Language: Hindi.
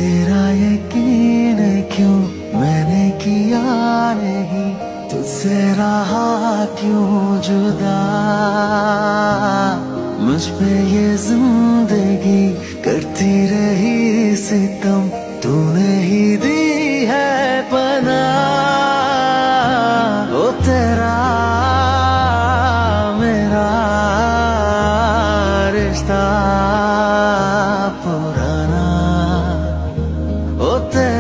तेरा यकीन क्यों मैंने किया नहीं, तुझसे रहा क्यों जुदा। मुझ पे ये जिंदगी करती रही सितम, तूने ही दी है पनाह। ओ तेरा मेरा रिश्ता पुराना, ओ तेरा